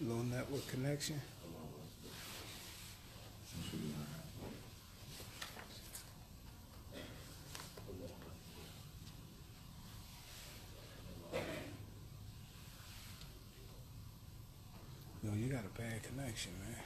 Low network connection. Yo, you got a bad connection, man.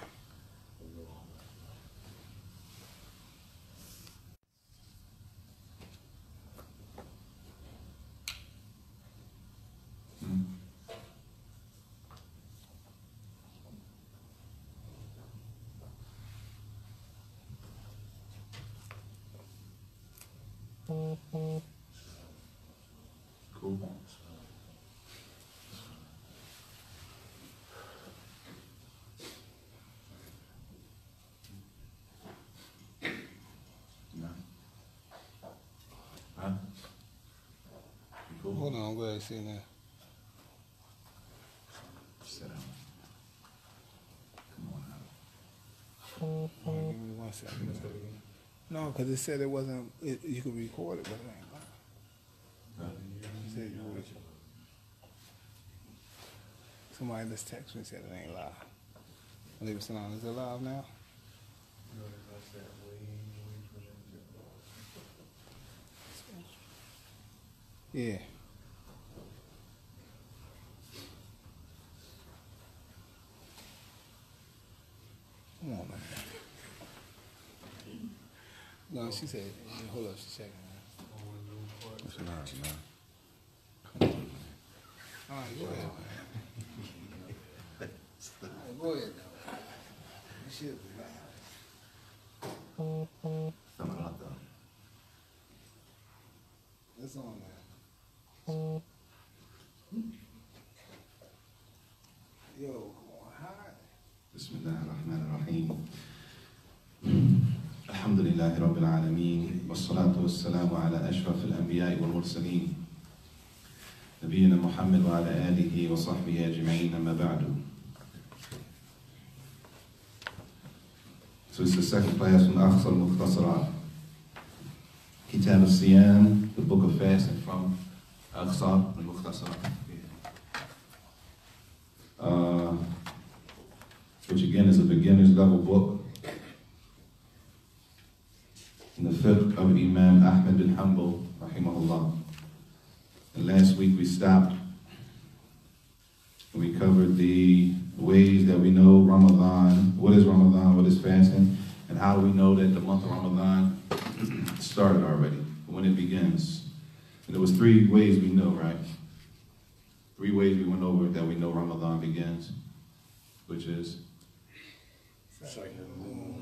Cool. No. Huh? You cool? Hold on, go ahead and see now. Sit down. Come on out. Hold on, give me 1 second. No, because it said it wasn't, you could record it, but it ain't live. Huh? It said you would. Somebody just texted me and said it ain't live. I'll leave it sit on. Is it live now? Yeah. Come on, man. No, she said, hold up, she's checking. What's the matter, man? All right, go ahead, man. All right, go ahead, though. You should be live. Thamaraat, though. It's on there. Yo, come on, hot. Bismillah ar-Rahman ar-Rahim. Alhamdulillahi Rabbil Alameen. Wassalatu wassalamu ala ashraf al-anbiya'i wal-mursaleen. Nabiyyina Muhammad wa ala alihi wa sahbihi ajma'in amma ba'du. So it's the second class from Akhsar Al-Mukhtasaraat. Kitab al-Siyam, the book of fasting from Akhsar Al-Mukhtasaraat. Which again is a beginner's level book in the fiqh of Imam Ahmad bin Hanbal, rahimahullah. And last week we stopped and we covered the ways that we know Ramadan, what is Ramadan, what is fasting, and how do we know that the month of Ramadan started already, when it begins. And there was 3 ways we know, right? 3 ways we went over that we know Ramadan begins, which is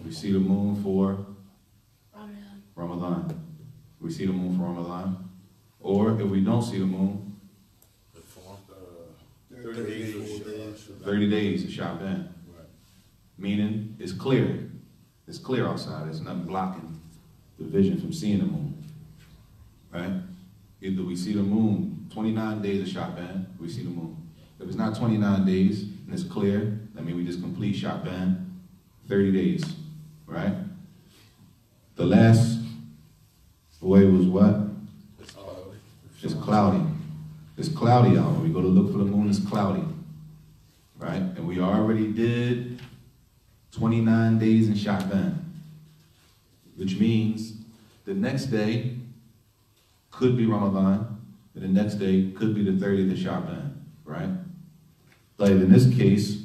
we see the moon for Ramadan. We see the moon for Ramadan. Or if we don't see the moon, 30 days of Sha'ban. Meaning it's clear. It's clear outside. There's nothing blocking the vision from seeing the moon. Right? Either we see the moon 29 days of Sha'ban, we see the moon. If it's not 29 days and it's clear, that means we just complete Sha'ban 30 days. Right? The last way was what? It's cloudy. It's cloudy out. When we go to look for the moon, it's cloudy. Right? And we already did 29 days in Sha'ban, which means the next day could be Ramadan, and the next day could be the 30th of Sha'ban, right? Like in this case,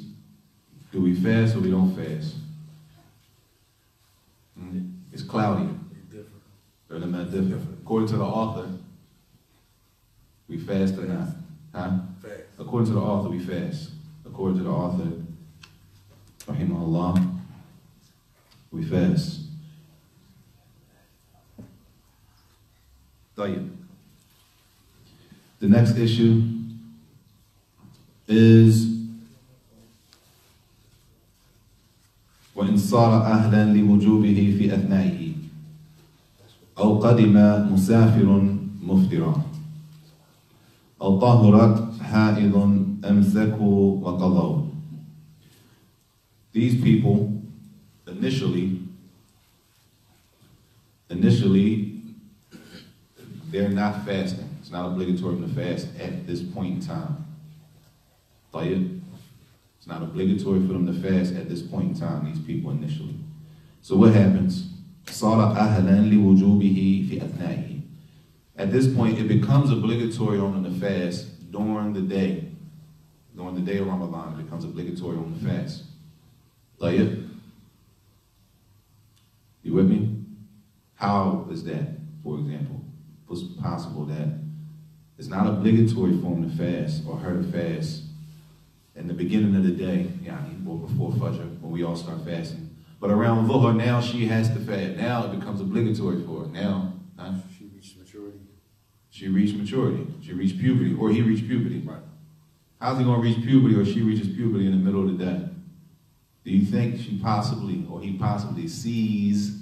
do we fast or we don't fast? It's cloudy. They're not different. According to the author, we fast or not? Huh? Fast. According to the author, we fast. According to the author, rahimahullah, we fast. طيب. The next issue is وإن صار أهلا لوجوبه في أثنائه أو قدم مسافر مفطرا أو طهرت حائض أمسكوا وقضوا. These people initially they're not fasting. It's not obligatory to fast at this point in time. It's It's not obligatory for them to fast at this point in time, these people initially. So what happens? صَارَ أَهْلًا لِوُجُوبِهِ فِي أَثْنَائِهِ. At this point, it becomes obligatory on them to fast during the day. During the day of Ramadan, it becomes obligatory on the fast. Tayyib? You with me? How is that, for example? What's possible that it's not obligatory for him to fast or her to fast in the beginning of the day, or before Fajr, when we all start fasting. But around Dhuhr, now she has to fast. Now it becomes obligatory for her. Now, she reached maturity. She reached maturity. She reached puberty, or he reached puberty. Right. How's he going to reach puberty, or she reaches puberty in the middle of the day? Do you think she possibly, or he possibly sees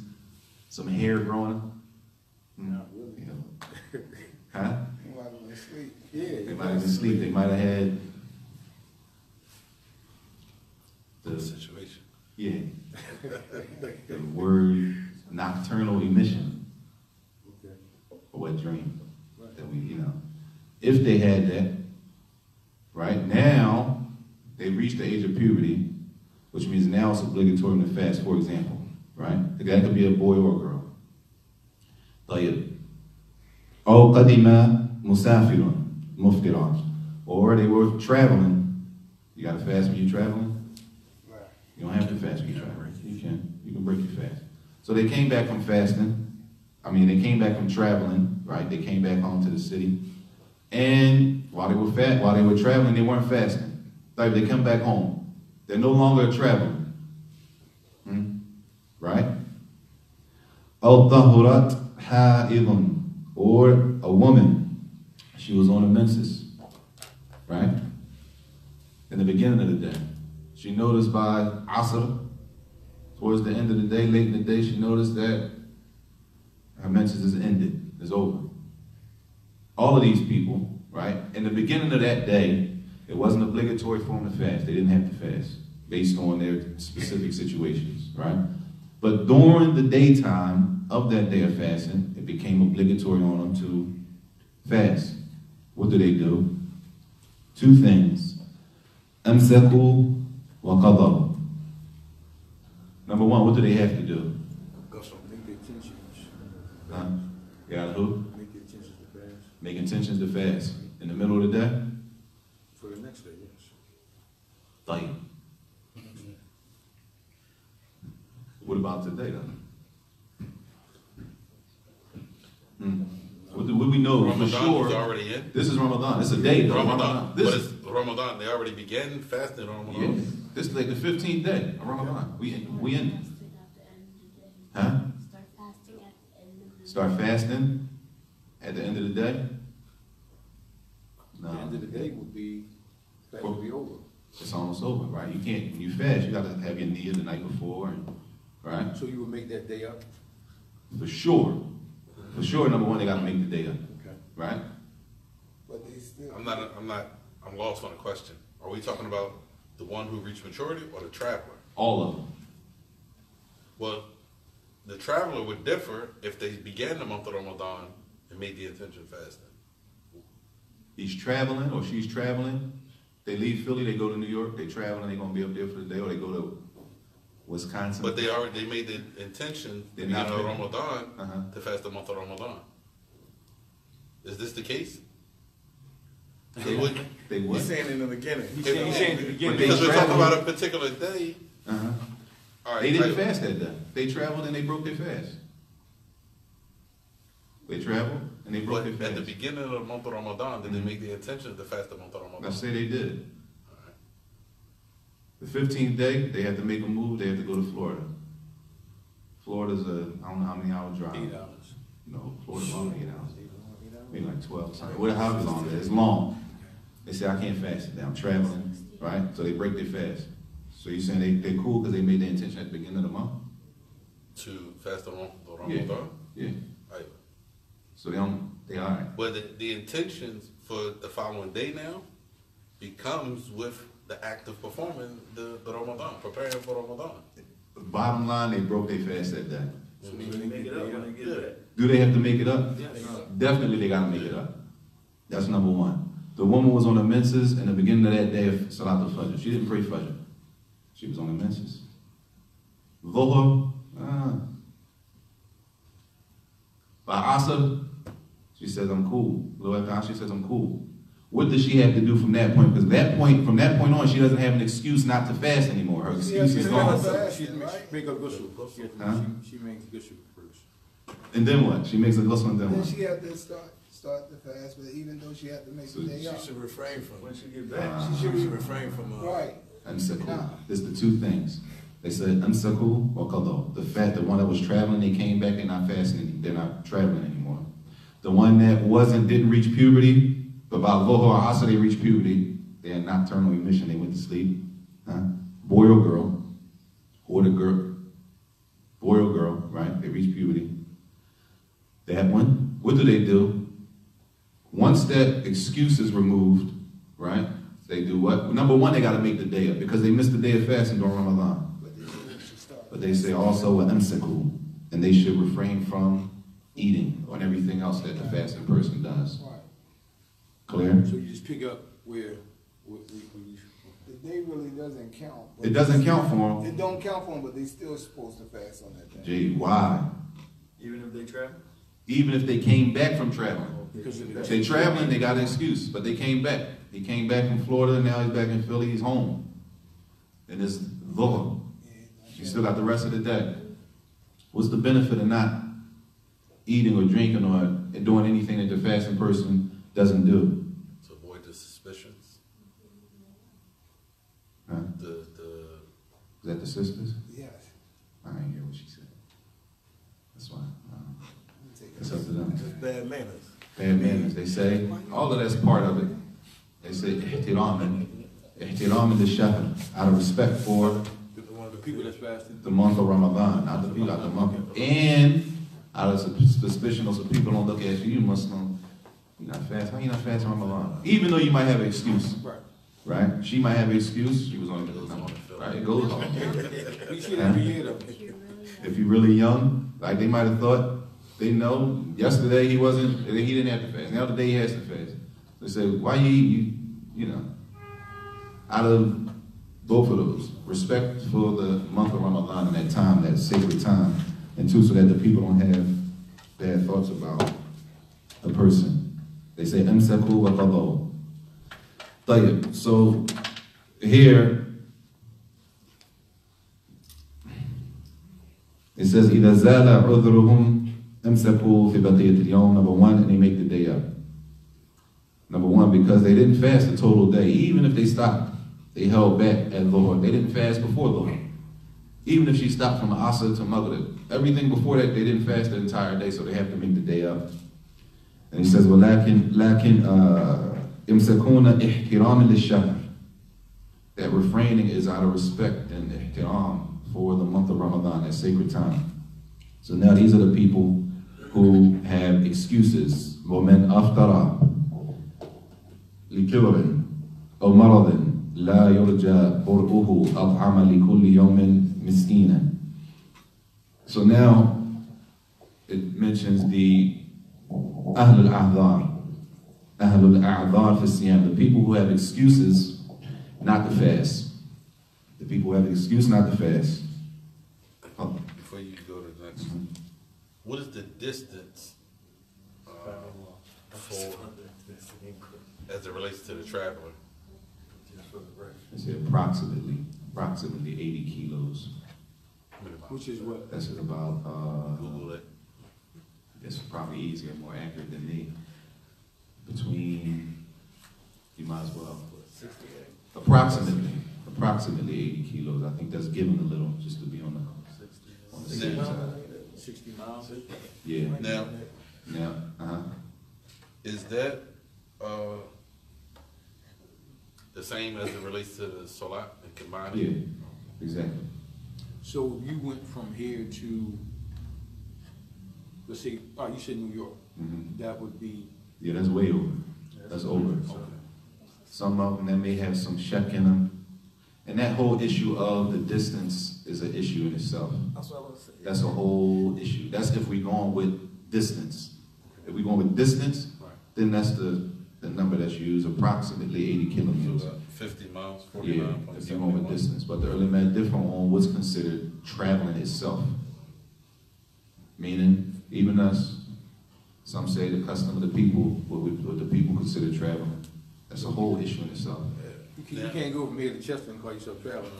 some hair growing? Not really. Huh? They might have been asleep. They might have been asleep. They might have had the situation. Yeah. The word nocturnal emission. Okay. Or what dream? Right. That we, if they had that, right now they reached the age of puberty, which means now it's obligatory to fast, for example, right? That could be a boy or a girl. طيب. أو قدم مسافر مفطرا. Or they were traveling. You got to fast when you're traveling? Right. You don't have to fast when you're traveling. You can break your fast. So they came back from fasting. They came back from traveling, right? They came back home to the city. And while they were traveling, they weren't fasting. Like they come back home. They're no longer traveling. Right? Al-Thamaraat ha'idun. Or a woman. She was on a menses. Right? In the beginning of the day. She noticed by Akhsar, towards the end of the day, late in the day, she noticed that her menses is ended, is over. All of these people, right, in the beginning of that day, it wasn't obligatory for them to fast. They didn't have to fast based on their specific situations, right? But during the daytime of that day of fasting, it became obligatory on them to fast. What do? Two things. Amsaku wa qadaw. Number one, what do they have to do? Make the intentions. You gotta who? Make the intentions to fast. Make intentions to fast. In the middle of the day? For the next day, yes. Tayyib. What about today, then? What do we know Ramadan for sure? is already in. This is Ramadan. It's a day, though. Ramadan. This But is it's Ramadan. They already began fasting on Ramadan. yeah. This is like the 15th day of Ramadan. We in. Huh? Start fasting at the end of the day? No. The end of the day will be, that will be over. It's almost over, right? You can't, when you fast, you got to have your niyyah the night before, right? So you will make that day up? For sure. For sure, number one, they got to make the day up, Okay. right? But they still. I'm lost on the question. Are we talking about the one who reached maturity or the traveler? All of them. Well, the traveler would differ if they began the month of Ramadan and made the intention of fasting. He's traveling or she's traveling. They leave Philly, they go to New York, they traveling, they're going to be up there for the day, or they go to Wisconsin. But they made the intention They're in not Ramadan to fast the month of Ramadan. Is this the case? They would. They would. He's saying in the beginning. He's saying in the beginning. Because we're talking about a particular day. All right, they didn't fast that day. They traveled and they broke their fast. They traveled and they broke their fast. At the beginning of the month of Ramadan, did they make the intention to fast the month of Ramadan? I say they did. All right. The 15th day, they had to make a move. They had to go to Florida. Florida's I don't know how many hours drive. 8 hours. No, Florida's longer than 8 hours. Maybe like 12 something. Whatever, however long it is. It's long. They say, I can't fast today. I'm traveling. Right? So they break their fast. So you're saying they're cool because they made their intention at the beginning of the month? To fast the month of Ramadan? Yeah. Right. So they all right. But the intentions for the following day now becomes with the act of performing the Ramadan, preparing for Ramadan. Bottom line, they broke their fast that day. So they make it up when they get that. Do they have to make it up? Yes. Definitely they got to make it up. That's number one. The woman was on the menses in the beginning of that day of Salat al-Fajr. She didn't pray Fajr. She was on the menses. Dhuhr, by Asr, she says, I'm cool. She says, I'm cool. What does she have to do from that point? Because from that point on, she doesn't have an excuse not to fast anymore. Her excuse is gone. She make a ghusl. She makes ghusl first. And then what? She makes a ghusl and then Then what? she had to start the fast, but even though she had to make the day off. She should refrain from when she get back. She She should refrain from Right. Amsaku. There's the two things. They said Amsaku or Qadha. The one that was traveling, they came back, they're not fasting, they're not traveling anymore. The one that didn't reach puberty, but by Dhuhr or Asr they reached puberty, they had nocturnal emission, they went to sleep. Boy or girl, or the girl, boy or girl, right? They reached puberty. That one, what do? Once that excuse is removed, right? They do what? Number one, they got to make the day up because they missed the day of fasting during Ramadan. But they say also amsaku, and they should refrain from eating or everything else that the fasting person does. Clear? So you just pick up where The day really doesn't count. It doesn't count for them. It don't count for them, but they still supposed to fast on that day. Gee, why? even if they travel? Even if they came back from traveling. Because of If they traveling, they got an excuse, but they came back. He came back from Florida, now he's back in Philly, he's home. And it's Dhuhr. You still got the rest of the day. What's the benefit of not eating or drinking or doing anything that the fasting person doesn't do? To avoid the suspicions. Huh? Is that the sisters? Yes. I didn't hear what she said. That's why. It's up to them. It's bad manners. Bad manners. They say, all of that's part of it. They say, ihtiram the shahr, out of respect for The people that's fasting. the month of Ramadan, not the people out the month. And out of suspicion so people don't look at you Muslim, you're not fasting. How you not fasting Ramadan? Even though you might have an excuse. Right. Right? She might have an excuse. She was on the right? It goes on. We see it every year though. If you're really young, like they might have thought, they know yesterday he didn't have to fast. Now today he has to fast. They say, why you eat? You know, out of both of those, respect for the month of Ramadan and that time, that sacred time, and two, so that the people don't have bad thoughts about a person. They say, amsaku wa qadaw. Tayyib. So here, it says, إِذَا زَالَ عُذْرُهُمْ أَمْسَكُوا فِي بَقِيَّةِ الْيَوْمِ. Number one, and they make the day up. Number one, because they didn't fast the total day. Even if they stopped, they held back at Dhuhr. They didn't fast before Dhuhr. Even if she stopped from Akhsar to Maghrib. Everything before that, they didn't fast the entire day, so they have to make the day up. And he says, وَلَكِنْ إِمْسَكُونَ إِحْتِرَامٍ لِلشَّهْرِ. That refraining is out of respect and ihtiram for the month of Ramadan, that sacred time. So now these are the people who have excuses. وَمَنْ أَفْتَرَ لِكِبْرٍ أَوْ مَرَضٍ لَا يُرْجَى بُرْءُهُ أَطْعَمَ لِكُلِّ يَوْمٍ مِسْكِينًا. So now it mentions the أهل الأعذار. أهل الأعذار في الصيام. The people who have excuses not to fast. The people who have an excuse not to fast. Before you go to the next one, what is the distance for as it relates to the traveler? I say approximately 80 kilos. Which is what? That's about, Google it. that's probably easier, more accurate than me. Between, you might as well. Approximately 80 kilos. I think that's given a little, just to be on the safe side. 60 miles? Yeah. Now, is that the same as it relates to the Salat and combining? Yeah, exactly. So if you went from here to, let's say, you said New York, that would be... Yeah, that's way over. That's over. Okay. Some of them that may have some shak in them. And that whole issue of the distance is an issue in itself. That's a whole issue. That's if we're going with distance. If we're going with distance, then that's the number that's used, approximately 80 kilometers. So, 50 miles, Yeah, 49.7 if you go with distance. But the ulama differ on what's considered traveling itself. Meaning, even us, some say the custom of the people, what the people consider traveling. That's a whole issue in itself. You can't go from here to Chester and call yourself traveling.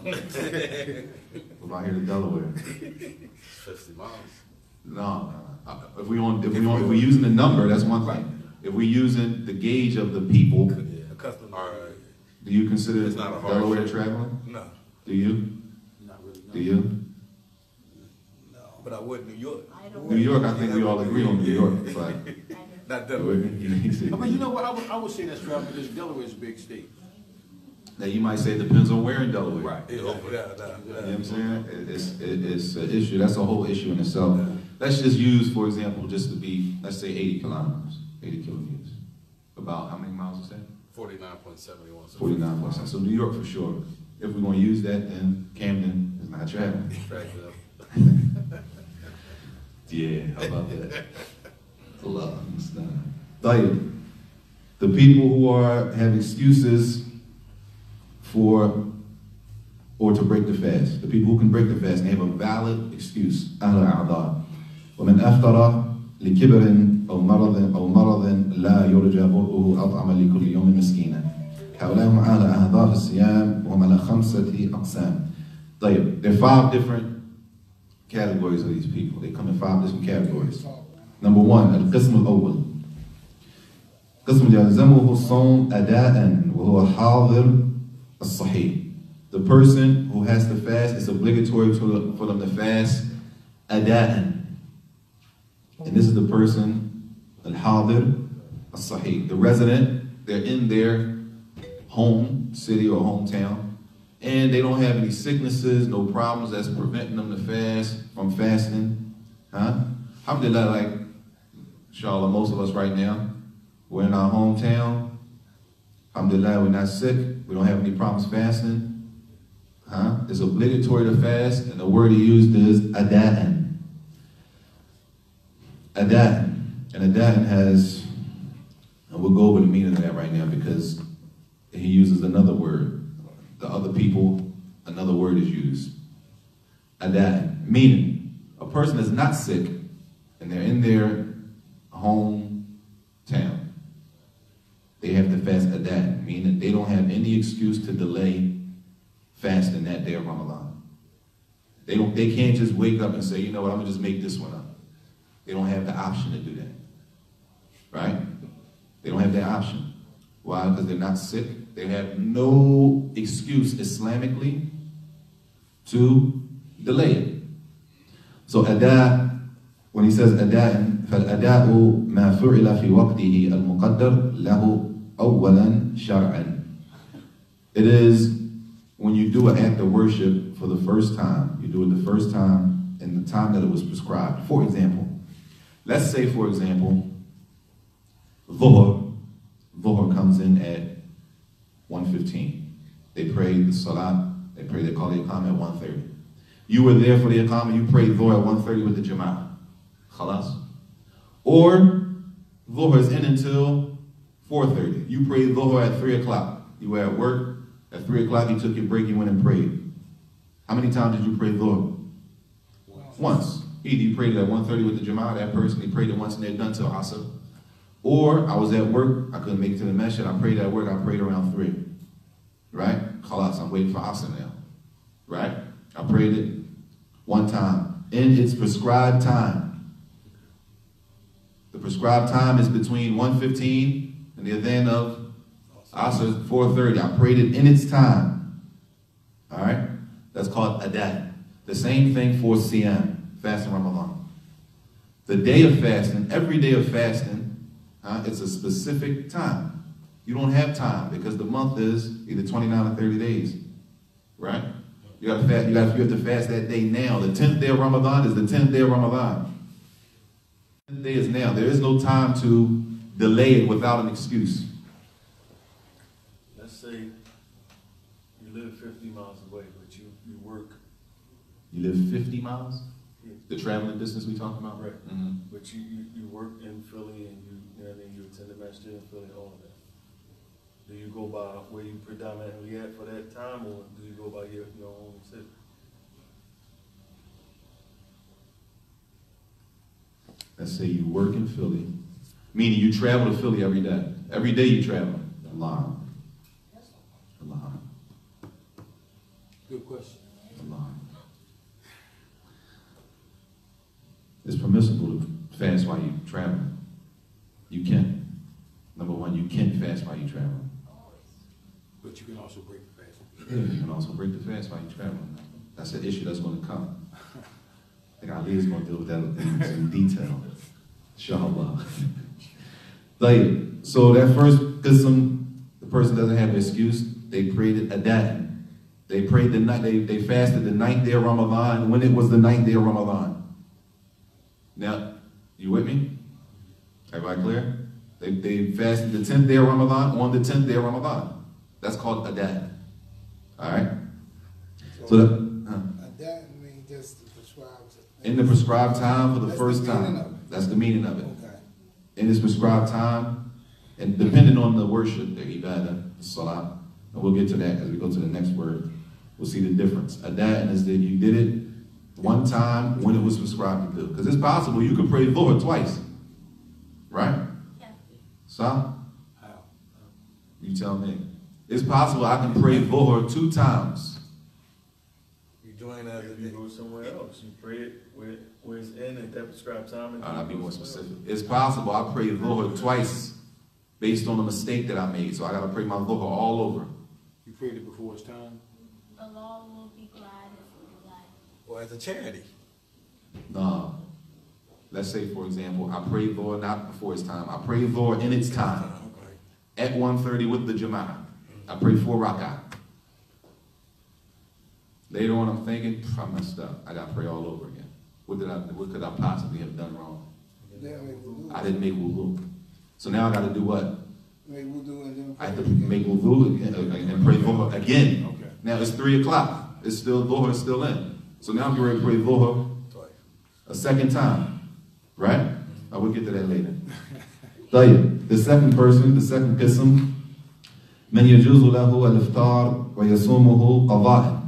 What about here to Delaware? 50 miles. No. If we're using the number, that's one thing. If we're using the gauge of the people, All right. do you consider It's not a hard Delaware trip. traveling? No, Do you? Not really, no. Do you? but I would New York. New York, I think we all agree on New York, but Not Delaware. I mean, you know what, I would say that's traveling because Delaware is a big state. Now you might say it depends on where in Delaware. Right. Yeah, You know what I'm saying? It's an issue. That's a whole issue in itself. Let's just use, for example, just to be, let's say 80 kilometers, 80 kilometers. About how many miles is that? 49.71. 49%. So New York for sure. If we're going to use that, then Camden is not traveling. Track it up. Yeah, how about that? Allah, the people who have excuses for or to break the fast. The people who can break the fast, they have a valid excuse. أهل الأعذار. ومن أفطر لكبر أو مرض لا يرجى برؤه أطعم لكل يوم مسكينا. هؤلاء هم أهل أعذار في الصيام وهم على 5 أقسام. طيب, there are 5 different categories of these people. They come in 5 different categories. Number 1, القسم الأول. قسم يلزمه الصوم أداء وهو حاضر الصحيح. The person who has to fast, it's obligatory for them to fast أداء. And this is the person, al-hadir al-sahih. The resident, they're in their home, city or hometown, and they don't have any sicknesses, no problems that's preventing them to fast, from fasting. Alhamdulillah, like, inshallah, most of us right now, we're in our hometown. Alhamdulillah, we're not sick. We don't have any problems fasting. It's obligatory to fast, and the word he used is ada'an. Ada'an. And ada'an has, and we'll go over the meaning of that right now because he uses another word. The other people, another word is used. Ada'an. Meaning, a person is not sick, and they're in their hometown. They have to fast ada'an, meaning they don't have any excuse to delay fasting that day of Ramadan. They can't just wake up and say, you know what, I'm gonna just make this one up. They don't have the option to do that. Right? They don't have that option. Why? Because they're not sick. They have no excuse Islamically to delay it. So ada, when he says ada'an, فَالْأَدَاءُ مَا فُعِلَ فِي وَقْتِهِ الْمُقَدَّرِ لَهُ أَوَّلًا شَرْعًا. It is when you do an act of worship for the first time, you do it the first time in the time that it was prescribed. For example, let's say, for example, Dhuhr comes in at 1:15. They pray the Salat, they call the Iqamah at 1:30. You were there for the Iqamah, you prayed Dhuhr at 1:30 with the Jama'ah. Khalas. Or Dhuhr is in until 4:30. You prayed Dhuhr at 3 o'clock. You were at work. At 3 o'clock, you took your break, you went and prayed. How many times did you pray Dhuhr? Once. Either you prayed it at 1:30 with the Jama'ah, that person, he prayed it once and they're done till Akhsar. Or I was at work, I couldn't make it to the masjid, I prayed at work, I prayed around 3. Right? Khalas, I'm waiting for Akhsar now. Right? I prayed it one time. In its prescribed time. The prescribed time is between 1:15 and the adhan of Akhsar 4:30. I prayed it in its time. Alright? That's called adad. The same thing for siyam, fasting Ramadan. The day of fasting, every day of fasting, it's a specific time. You don't have time because the month is either 29 or 30 days. Right? You have to fast that day now. The 10th day of Ramadan is the 10th day of Ramadan. The 10th day is now. There is no time to delay it without an excuse. Let's say you live 50 miles away, but you work. You live 50 miles? Yeah. The traveling distance we talking about? Right. Mm-hmm. But you work in Philly and you attend the masjid in Philly, all of that. Do you go by where you predominantly at for that time, or do you go by your own city? Let's say you work in Philly, meaning you travel to Philly every day. Every day you travel. Allah. Allah. Good question. Allah. It's permissible to fast while you travel. You can. Number one, you can fast while you travel. But you can also break the fast. Yeah, you can also break the fast while you travel. That's an issue that's going to come. I think Ali is going to deal with that in detail. Inshallah. So that first qism, the person doesn't have an excuse. They prayed adat. They prayed the night. They fasted the 9th day of Ramadan when it was the 9th day of Ramadan. Now, you with me? Everybody clear? They fasted the 10th day of Ramadan on the 10th day of Ramadan. That's called adat. All right. So that means just the prescribed. In the prescribed time for the That's first the meaning time. of it. That's the meaning of it. Okay. In this prescribed time, and depending on the worship, the ibadah, the salah, and we'll get to that as we go to the next word, we'll see the difference. Adat is that you did it one time when it was prescribed to do. Because it's possible you could pray Dhuhr twice. Right? Yeah. So, How? you tell me. It's possible I can pray Dhuhr 2 times. You join as If you go somewhere else, you pray it where it's in at that prescribed time. And I'll be more specific. It's possible I pray Dhuhr twice based on a mistake that I made. So I got to pray my Dhuhr all over. You prayed it before it's time? The law will be glad if we do that. or as a charity. No. Let's say, for example, I pray Dhuhr not before its time. I pray Dhuhr in its time. Okay. At 1:30 with the Jama'ah. I pray 4 rak'ah. Later on, I'm thinking, I messed up. I got to pray all over again. What could I possibly have done wrong? Yeah, make wudu. I didn't make wudu. So now I got to do what? Make wudu and then I have to pray again. make wudu again and pray Dhuhr again. Okay. Now it's 3 o'clock. It's still Dhuhr is still in. So now I'm getting ready to pray Dhuhr Twice. a second time. Right? I will get to that later. طيب. The second person, the second qism, من يجوز له الإفطار ويصومه قضاء.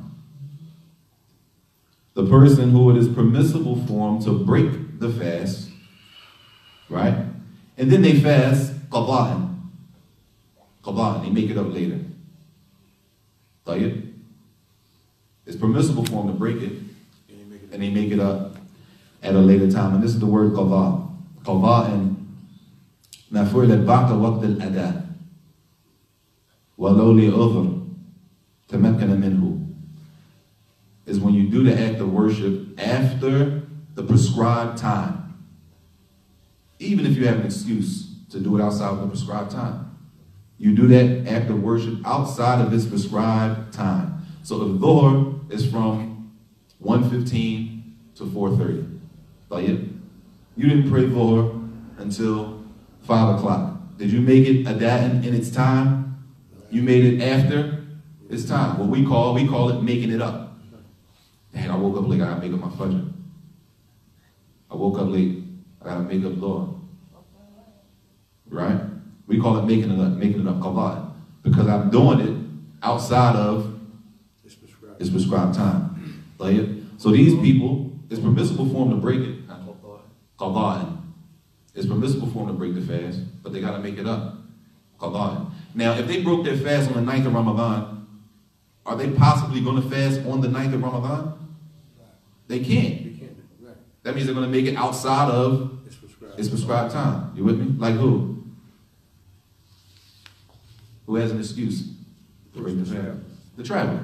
The person who it is permissible for him to break the fast, right? And then they fast qada'an. Qada'an, they make it up later. طيب. It's permissible for them to break it, and they make it up at a later time. And this is the word qada'. Qada'an ما فعل بعد وقت الأداء ولو لعذر تمكن منه is when you do the act of worship after the prescribed time. Even if you have an excuse to do it outside of the prescribed time. You do that act of worship outside of its prescribed time. So if Dhuhr is from 1:15 to 4:30. You didn't pray Dhuhr until 5 o'clock. Did you make it adat in its time? You made it after its time. What we call it making it up. Dang, I woke up late, I gotta make up my fajr. I woke up late, I gotta make up Dhuhr. Right? We call it making it up, qada'. Because I'm doing it outside of its prescribed time. So these people, it's permissible for them to break it. Qada'. It's permissible for them to break the fast, but they gotta make it up. Qada'. Now, if they broke their fast on the 9th of Ramadan, are they possibly gonna fast on the 9th of Ramadan? They can't. That means they're going to make it outside of its prescribed time. You with me? Like who? Who has an excuse to break the fast? The traveler.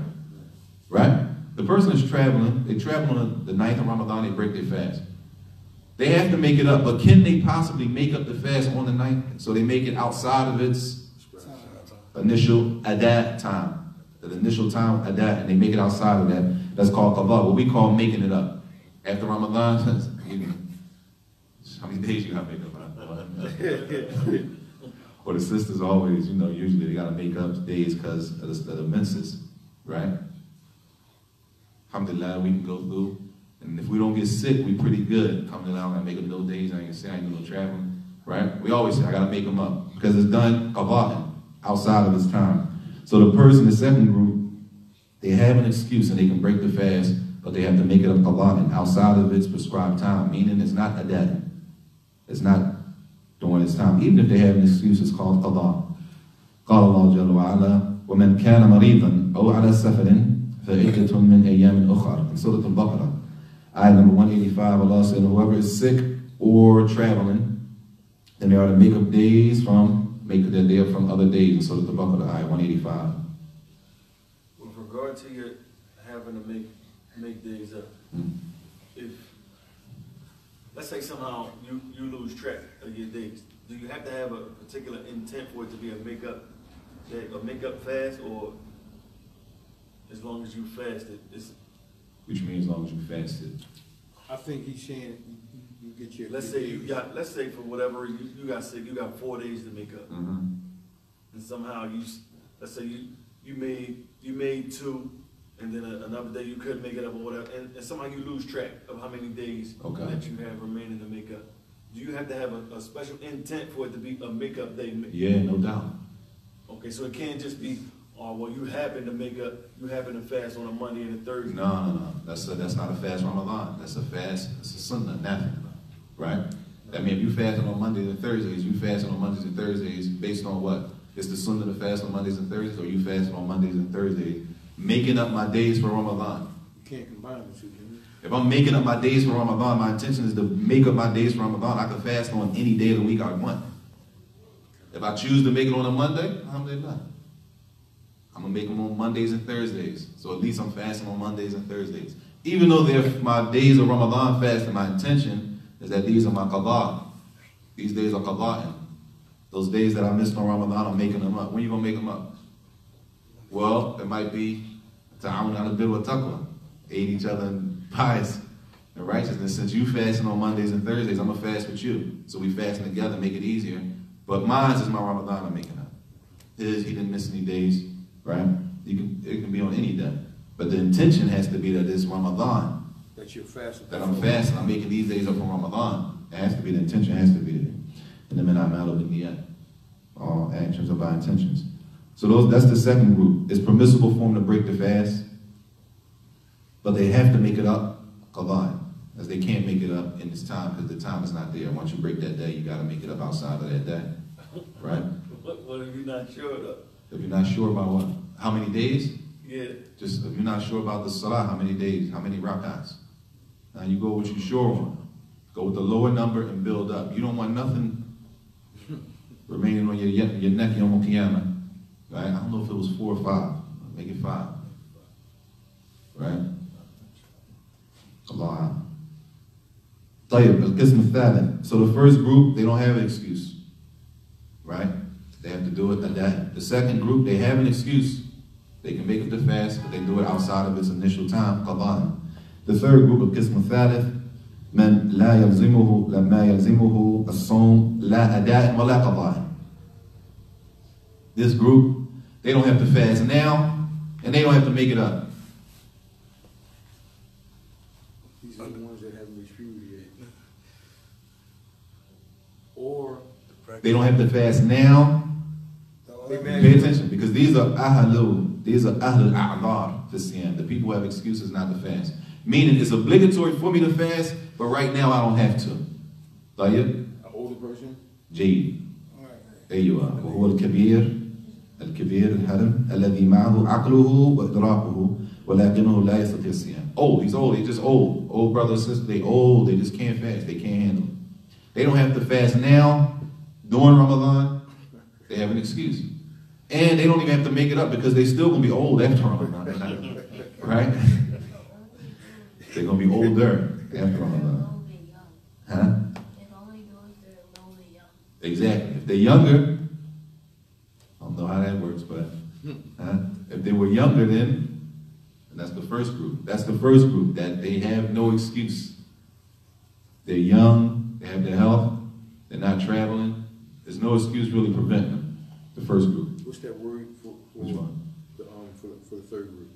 Right? The person is traveling. They travel on the 9th of Ramadan. They break their fast. They have to make it up. But can they possibly make up the fast on the 9th? So they make it outside of its initial adat time. The initial time adat, and they make it outside of that. That's called qada', what we call making it up. After Ramadan, how many days you gotta make up? Or the sisters always, usually they gotta make up days because of the menses, right? Alhamdulillah, we can go through. And if we don't get sick, we pretty good. Alhamdulillah, I gotta make up no days, I ain't gonna say I ain't no traveling, right? We always say, I gotta make them up because it's done qada'. outside of its time. So the person, the second group, they have an excuse and they can break the fast, but they have to make it up qada'an outside of its prescribed time, meaning it's not adad. It's not during its time. Even if they have an excuse, it's called qada'. قال الله جل وعلا ومن كان مريضا أو على سفر فعدة من أيام أخرى. In Surah Al-Baqarah, ayah number 185, Allah said, whoever is sick or traveling, then they are to make up days from, make their day up from other days. In Surah Al-Baqarah, ayah 185. With regard to your having to make days up, if let's say somehow you lose track of your days, do you have to have a particular intent for it to be a makeup fast, or as long as you fasted, it's Which means as long as you fasted. I think he's saying you get your. let's say for whatever you got sick, you got 4 days to make up, Mm-hmm. and somehow let's say you made 2, and then another day you couldn't make it up or whatever, and somehow you lose track of how many days Okay. that you have remaining to make up. Do you have to have a special intent for it to be a makeup day? Yeah, no doubt. Okay, so it can't just be, oh, well, you happen to fast on a Monday and a Thursday. No. That's not a fast Ramadan. That's a fast, it's a sunnah, nothing. Right? I mean, if you fasting on Mondays and Thursdays, you fasting on Mondays and Thursdays based on what? It's the sunnah to fast on Mondays and Thursdays, or you fasting on Mondays and Thursdays, making up my days for Ramadan. You can't combine the two, can you? If I'm making up my days for Ramadan, my intention is to make up my days for Ramadan. I can fast on any day of the week I want. If I choose to make it on a Monday, alhamdulillah, I'm going to make them on Mondays and Thursdays. So at least I'm fasting on Mondays and Thursdays. Even though they're my days of Ramadan fasting, my intention is that these are my qada'. These days are qada'in. Those days that I missed on Ramadan, I'm making them up. When are you going to make them up? Well, it might be ta'awun ala al-birr wa taqwa. Aid each other in pious and righteousness. Since you fasting on Mondays and Thursdays, I'm going to fast with you. So we fasting together, make it easier. But mine is my Ramadan I'm making up. His, he didn't miss any days, right? It can be on any day. But the intention has to be that it's Ramadan. That you're fasting. That I'm fasting, I'm making these days up from Ramadan. It has to be, the intention has to be there. And the minhaj ma'al bin-niyat. All actions are by intentions. So that's the second group. It's permissible for them to break the fast, but they have to make it up qada'an, as they can't make it up in this time because the time is not there. Once you break that day, you got to make it up outside of that day, right? What if you're not sure of? If you're not sure about what, how many days? Yeah. Just if you're not sure about the salah, how many days, how many rak'ahs. Now you go with what you're sure on. Go with the lower number and build up. You don't want nothing remaining on your neck yawm al-qiyamah. Right? I don't know if it was 4 or 5. Make it 5. Right? Allah. طيب القسم الثالث. So the first group, they don't have an excuse. Right? They have to do it at that. The second group, they have an excuse. They can make it the fast, but they do it outside of its initial time, qada'an. The third group, القسم الثالث, من لا يلزمه لما يلزمه الصوم لا أداء ولا قضاء. This group, they don't have to fast now, and they don't have to make it up. These are the ones that haven't refuted yet. Or They don't have to fast now. Pay attention, because these are ahlul a'dhar for siyam. The people who have excuses not to fast. Meaning it's obligatory for me to fast, but right now I don't have to. طيب? an older person. جيد. أيوة. وهو الكبير الحرم الذي معه عقله وإدراكه ولكنه لا يستطيع الصيام. Old, he's old, he's just old. Old brothers and sisters, they old, they just can't fast, they can't handle it. They don't have to fast now, during Ramadan, they have an excuse. And they don't even have to make it up because they still gonna be old after Ramadan. Right? They're gonna be older after Ramadan. Huh? Exactly. If they're younger, I don't know how that works, but if they were younger then that's the first group. That's the first group, that they have no excuse. They're young, they have their health, they're not traveling. There's no excuse really preventing them. The first group. What's that word for Which one? For the third group?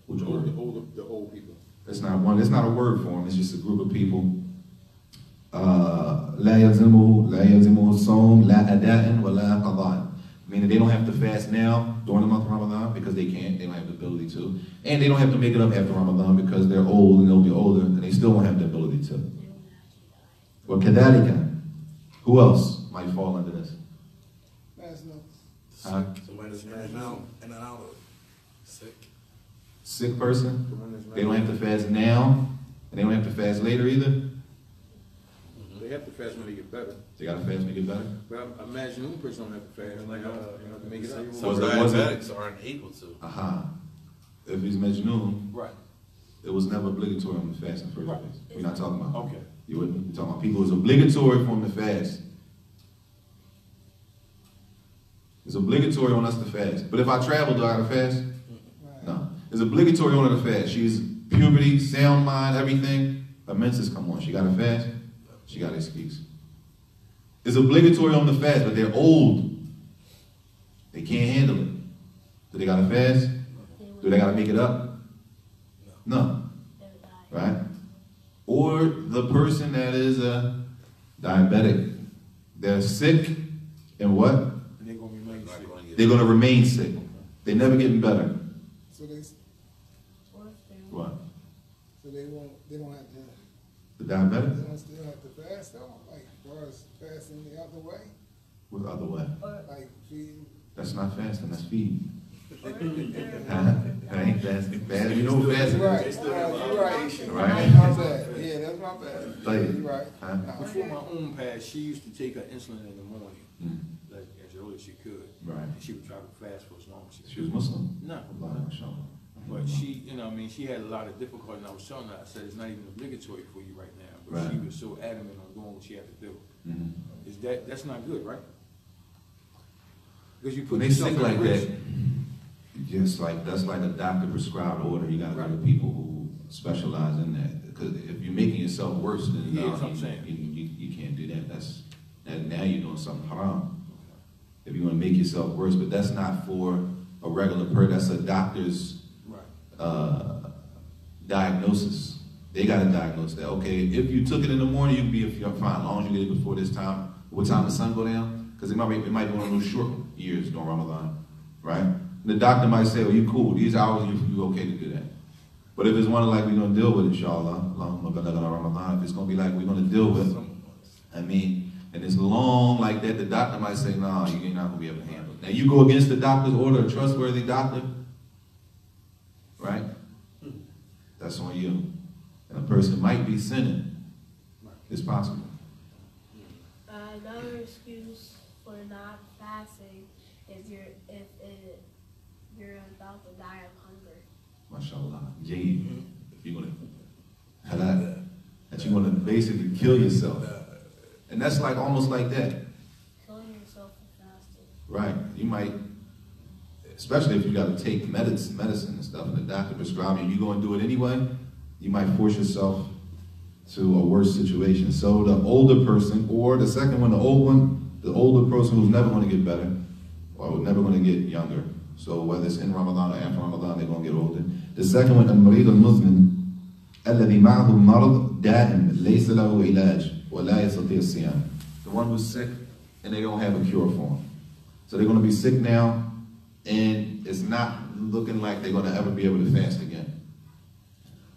Which The word? old people. It's not one. It's not a word for them. It's just a group of people. لا يلزمه الصوم لا أداء ولا قضاء. Meaning they don't have to fast now during the month of Ramadan because they can't, they don't have the ability to. And they don't have to make it up after Ramadan because they're old and they'll be older and they still won't have the ability to. Well, كذلك, who else might fall under this? That's no. Huh? Somebody that's mad now and then out of sick. Sick person, they don't have to fast now and they don't have to fast later either. They have to fast when they get better. They gotta fast when they get better. But I imagine one person don't have to fast. Like, you have to make it up. Some Was it- was it- diabetics aren't able to. Aha. If he's Majnoon, Right. it was never obligatory on the fast in the first Right. place. We're not talking about. Okay. You with me? We're talking about people it's obligatory for them to fast. It's obligatory on us to fast. But if I travel, do I gotta fast? No. It's obligatory on her to fast. She's puberty, sound mind, everything. Her menses come on. She gotta fast. She got excuse. It's obligatory on the fast, but they're old. They can't handle it. Do they gotta fast? Do they gotta make it up? No. Right? Or the person that is diabetic. They're sick and what? And they're going to remain sick. They're gonna remain sick. They're never getting better. So they, What? so they won't, they don't have to, The they diabetic? don't still have to fast though, like, as far as fasting the other way, What other way? like feeding. That's not fasting, that's feeding. That ain't fasting. Fasting, you know what fasting Right, is? you're right. Right. That's my bad, yeah, that's my bad. Like, You're right. huh? Nah. Before my own pass, she used to take her insulin in the morning, Mm, like as early as she could. Right. And she would try to fast for as long as she She could. was Muslim. No. Allah, mashallah. But she, you know, I mean, she had a lot of difficulty, and I was telling her, I said, it's not even obligatory for you right now. But she Right. was so adamant on doing what she had to do. Mhm. That's not good, right? Because you When put they yourself sick at like risk. that, just like that's like a doctor prescribed order. You gotta go to Right. people who specialize in that. Because if you're making yourself worse, then Yeah, no, that's what I'm saying. you can't do that. That's now you're doing something haram. If you want to make yourself worse, but that's not for a regular person. That's a doctor's Right. diagnosis. They got to diagnose that. Okay, if you took it in the morning, you can be fine. As long as you did it before this time. What time the sun go down? Because it might be one of those short years during Ramadan, right? And the doctor might say, "Oh, you cool. These hours, you okay to do that." But if it's one like we're gonna deal with, inshallah, Ramadan, if it's gonna be like we're gonna deal with, I mean, and it's long like that, the doctor might say, "No, you're not gonna be able to handle it." Now you go against the doctor's order, a trustworthy doctor, right? That's on you. And a person might be sinning. It's possible. Another excuse for not fasting is you're about to die of hunger. MashaAllah. Jade. If you're gonna halal, that you're gonna basically kill yourself. And that's like almost like that. Killing yourself for fasting. Right. You might, especially if you gotta take medicine and stuff, and the doctor prescribes you, you go and do it anyway, you might force yourself to a worse situation. So the older person, or the second one, the older person who's never gonna get better, or never gonna get younger. So whether it's in Ramadan or after Ramadan, they're gonna get older. The second one, المريض المزمن الذي معه مرض دائم ليس له علاج ولا يستطيع الصيام. The one who's sick and they don't have a cure for him. So they're gonna be sick now, and it's not looking like they're gonna ever be able to fast again.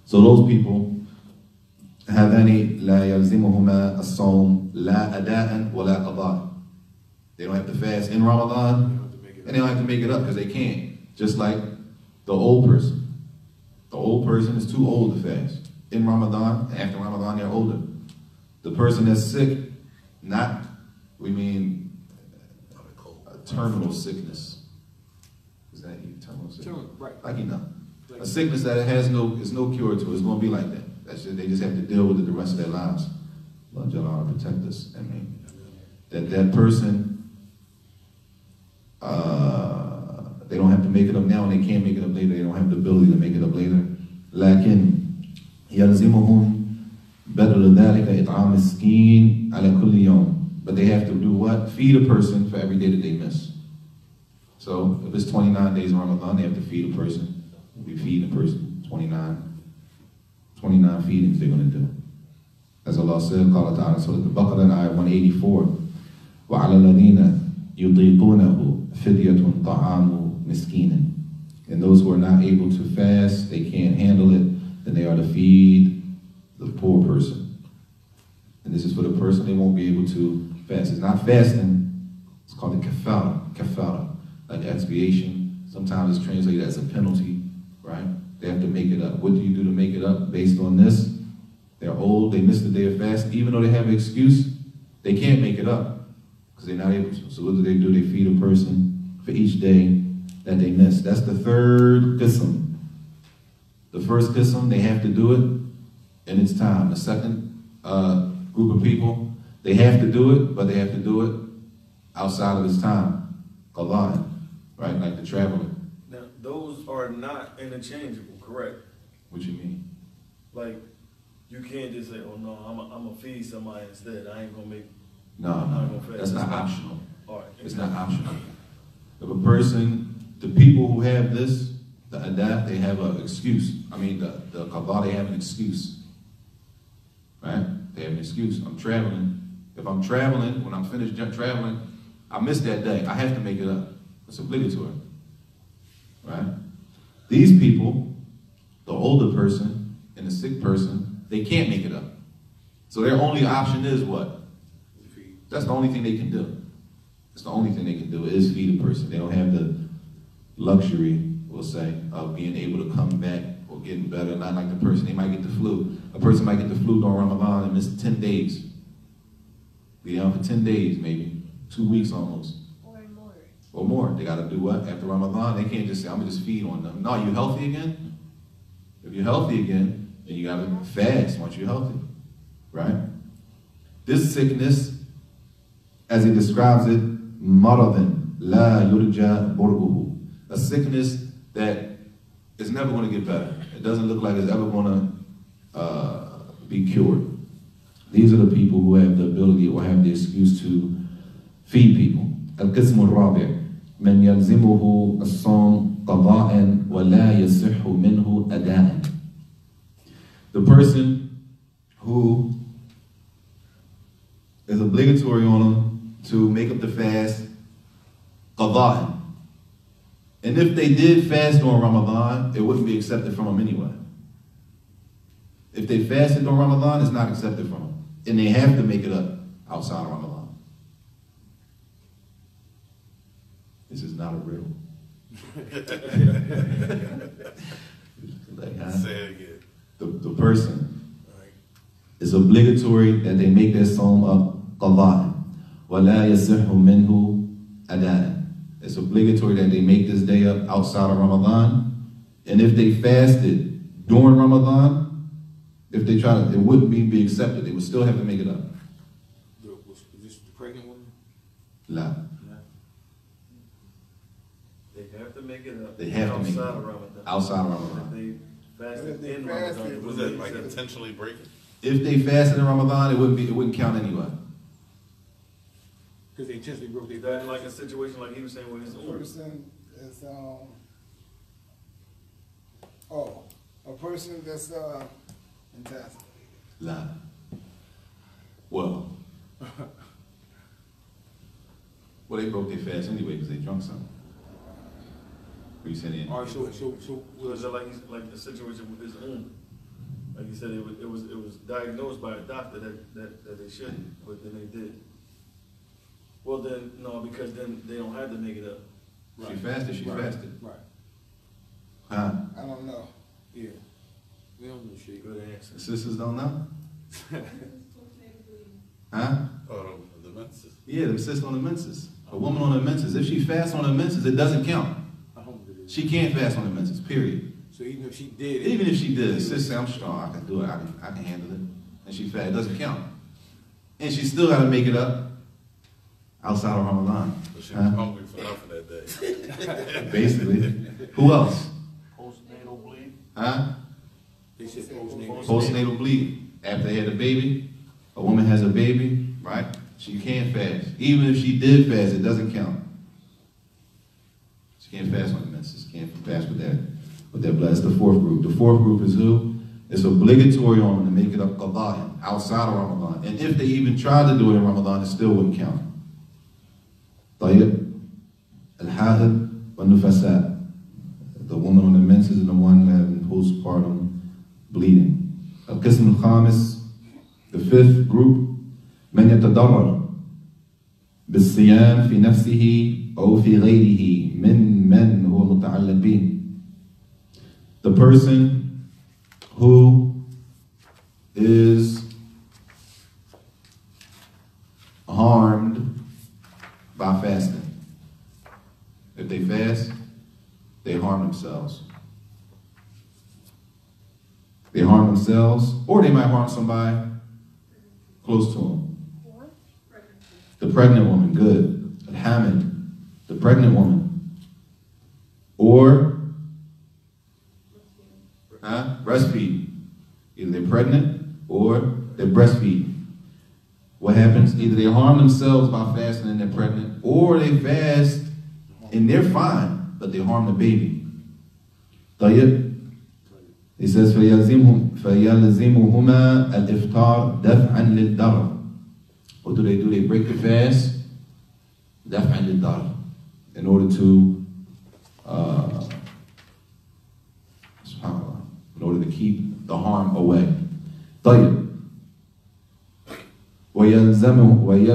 So those people, هذان لا يلزمهما الصوم لا أداء ولا قضاء. They don't have to fast in Ramadan, and they don't have to make it up because they can't. Just like the old person. The old person is too old to fast. In Ramadan, after Ramadan, they're older. The person that's sick, we mean a terminal sickness. Is that terminal sickness? Right. Like a sickness that has no cure to it. It's going to be like that. They just have to deal with it the rest of their lives. Allah Jalla protect us. I mean, that person, they don't have to make it up now, and they can't make it up later. They don't have the ability to make it up later. لكن يلزمهم بدل ذلك إطعام مسكين على كل يوم. But they have to do what? Feed a person for every day that they miss. So if it's 29 days in Ramadan, they have to feed a person. We feed a person 29 feedings they're going to do. As Allah said, قال تعالى Surah Al-Baqarah, ayah 184. وعلى الذين يُطِيقُونَهُ فِدْيَةٌ طَعَامُ مِسْكِينٍ. And those who are not able to fast, they can't handle it, then they are to feed the poor person. And this is for the person they won't be able to fast. It's not fasting, it's called the kafara, like expiation. Sometimes it's translated as a penalty, right? They have to make it up. What do you do to make it up based on this? They're old, they missed the day of fast. Even though they have an excuse, they can't make it up because they're not able to. So what do? They feed a person for each day that they miss. That's the third qism. The first qism, they have to do it in its time. The second group of people, they have to do it, but they have to do it outside of its time. Qada'an, right? Like the traveler. Now, those are not interchangeable, correct? What you mean? Like, you can't just say, oh no, I'm gonna feed somebody instead. I ain't gonna make. No, that's not optional. All right. It's not optional. If a person, the people who have this, the adat, they have an excuse. I mean, the qada, they have an excuse. Right? They have an excuse. I'm traveling. If I'm traveling, when I'm finished traveling, I missed that day. I have to make it up. It's obligatory. Right? These people, the older person and the sick person, they can't make it up. So their only option is what? That's the only thing they can do. It's the only thing they can do is feed a person. They don't have the luxury, we'll say, of being able to come back or getting better. Not like the person, they might get the flu. A person might get the flu during Ramadan and miss 10 days. Be down for 10 days, maybe 2 weeks almost. Or more. Or more. They got to do what? After Ramadan, they can't just say, I'm going to just feed on them. No, you healthy again? If you're healthy again, then you got to fast once you're healthy. Right? This sickness, as he describes it, maradin la yurja bur'uhu. A sickness that is never going to get better. It doesn't look like it's ever going to be cured. These are the people who have the ability or have the excuse to feed people. القسم الرابع من يلزمه الصوم قضاء ولا يصح منه أداء. The person who is obligatory on him to make up the fast qada'an. And if they did fast during Ramadan, it wouldn't be accepted from them anyway. If they fasted during Ramadan, it's not accepted from them. And they have to make it up outside of Ramadan. This is not a riddle. Say it again. The person is obligatory that they make their psalm up qada'an. وَلَا يَصِحُ مِنْهُ أَدَاءً. It's obligatory that they make this day up outside of Ramadan. And if they fasted during Ramadan, if they try to, it wouldn't be accepted. They would still have to make it up. Is this the pregnant woman? La. They have to make it up. They have to make it outside up. of Ramadan. Outside of Ramadan. If they fasted If they in fasted, Ramadan, it Was wouldn't that be like accepted. intentionally breaking? If they fasted in Ramadan, it wouldn't count anyway. Because they intentionally broke their That fast. like a situation like he was saying with his The own. person is, a person that's, intoxicated. La. Well, they broke their fast anyway because they drunk something. What you saying? All right, so Was it like the situation with his own? Like you said, it was diagnosed by a doctor that they shouldn't, but then they did. Well then, no, because then they don't have to make it up. She fasted, she fasted. Right. Huh? I don't know. Yeah. We don't know shit. Good answer. The sisters don't know? Huh? Oh, the menses. Yeah, them sisters on the menses. A woman on the menses. If she fasts on the menses, it doesn't count. She can't fast on the menses, period. So even if she did it. Even if she did, sis say, I'm strong, I can do it, I can handle it. And she fast, it doesn't count. And she still got to make it up outside of Ramadan. But she was hungry for nothing that day. Basically. Who else? Postnatal bleed. Huh? They said postnatal. Postnatal bleed. After they had a baby, a woman has a baby, right? She can't fast. Even if she did fast, it doesn't count. She can't fast on the menses. She can't fast with that blood. That's the fourth group. The fourth group is who? It's obligatory on them to make it up qada'an outside of Ramadan. And if they even tried to do it in Ramadan, it still wouldn't count. طيب. Al-Haid wa-Nufasa. The woman on the menses and the one having postpartum bleeding. Al-Qism al-Khamis. The fifth group. من يتضرر بالصيام في نفسه أو في غيره من هو متعلق به. The person who is harmed by fasting. If they fast, they harm themselves. They harm themselves, or they might harm somebody close to them. The pregnant woman, good. Al-Hamid, the pregnant woman. Or breastfeed. Either they're pregnant or they're breastfeeding. What happens? Either they harm themselves by fasting and they're pregnant, or they fast and they're fine, but they harm the baby. طيب. He says, فَيَلْزِمُهُمَا الْإِفْطَارِ دَفْعًا لِلْضَرَرِ. What do? They break the fast, دَفْعًا لِلْضَرَرِ, in order to keep the harm away. طيب. ويلزمهما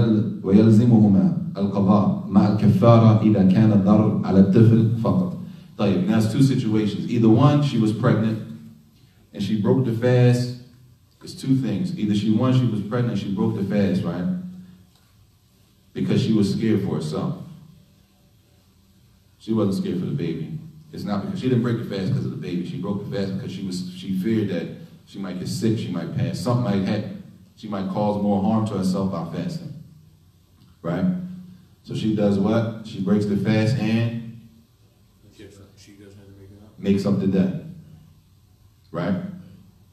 القضاء مع الكفارة إذا كان الضرر على الطفل فقط. طيب. Now it's two situations. Either one, she was pregnant and she broke the fast. It's two things. Either she was pregnant, she broke the fast, right? Because she was scared for herself. She wasn't scared for the baby. It's not because she didn't break the fast because of the baby. She broke the fast because she feared that she might get sick, she might pass, something might happen. She might cause more harm to herself by fasting. Right? So she does what? She breaks the fast and she doesn't have to make it up. Makes up the day. Right?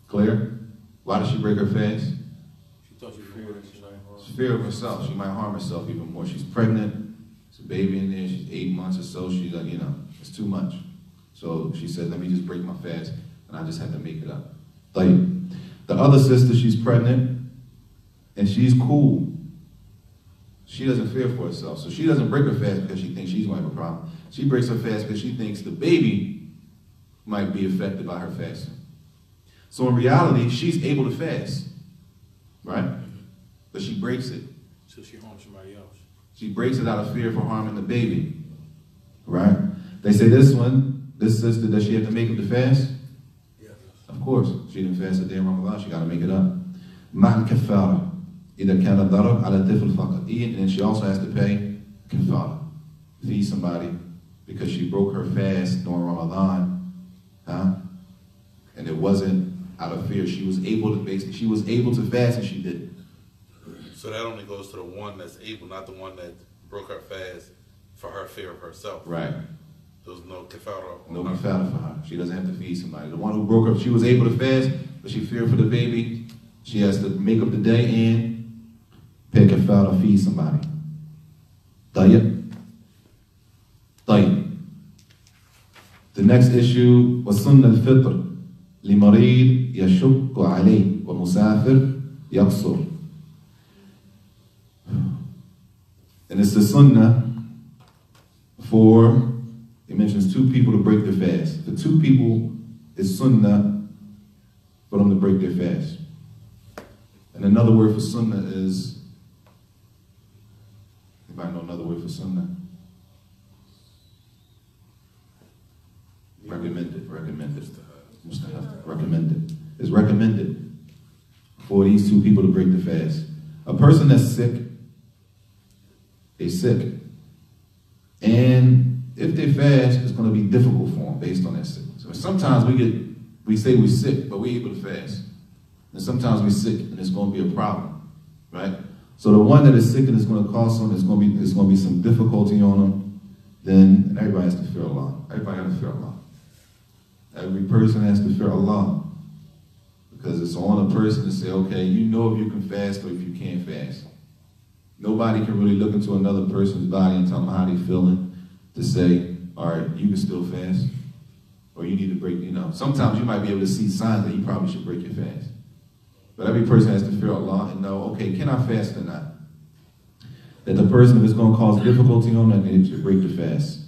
Clear? Why does she break her fast? She thought she was fearing She's fear of herself. She might harm herself even more. She's pregnant. There's a baby in there. She's 8 months or so. She's like, it's too much. So she said, let me just break my fast, and I just had to make it up. The other sister, she's pregnant, and she's cool. She doesn't fear for herself. So she doesn't break her fast because she thinks she's going to have a problem. She breaks her fast because she thinks the baby might be affected by her fasting. So in reality, she's able to fast, right? But she breaks it. So she harms somebody else. She breaks it out of fear for harming the baby, right? They say this sister, does she have to make up the fast? Yes. Of course. She didn't fast a day in Ramadan, she got to make it up. مع الكفارة إذا كان الضرر على الطفل فقط. And then she also has to pay kafara, feed somebody, because she broke her fast during Ramadan, and it wasn't out of fear. She was able to fast and she did it. So that only goes to the one that's able, not the one that broke her fast for her fear of herself. Right. There was no kafara. No kafara for her. She doesn't have to feed somebody. The one who broke her, she was able to fast, but she feared for the baby. She has to make up the day and pay kafara, feed somebody. طيب. The next issue was sunnah al-fitr لمريض يشق عليه ومسافر يقصر. And it's the sunnah for, it mentions 2 people to break their fast. For 2 people, it's sunnah for them to break their fast. And another word for sunnah is, anybody know another word for sunnah? Recommended. Mustahab. Recommended. It's recommended for these 2 people to break the fast. A person that's sick, they're sick. And if they fast, it's going to be difficult for them based on that sickness. So sometimes we say we're sick, but we're able to fast. And sometimes we're sick and it's going to be a problem, right? So the one that is sick and it's going to cause some, it's going to be some difficulty on them, then everybody has to fear Allah. Everybody has to fear Allah. Every person has to fear Allah. Because it's on a person to say, okay, you know if you can fast or if you can't fast. Nobody can really look into another person's body and tell them how they're feeling to say, all right, you can still fast. Or you need to break, Sometimes you might be able to see signs that you probably should break your fast. But every person has to fear Allah and know, okay, can I fast or not? that the person, if it's going to cause difficulty on them, they should break the fast.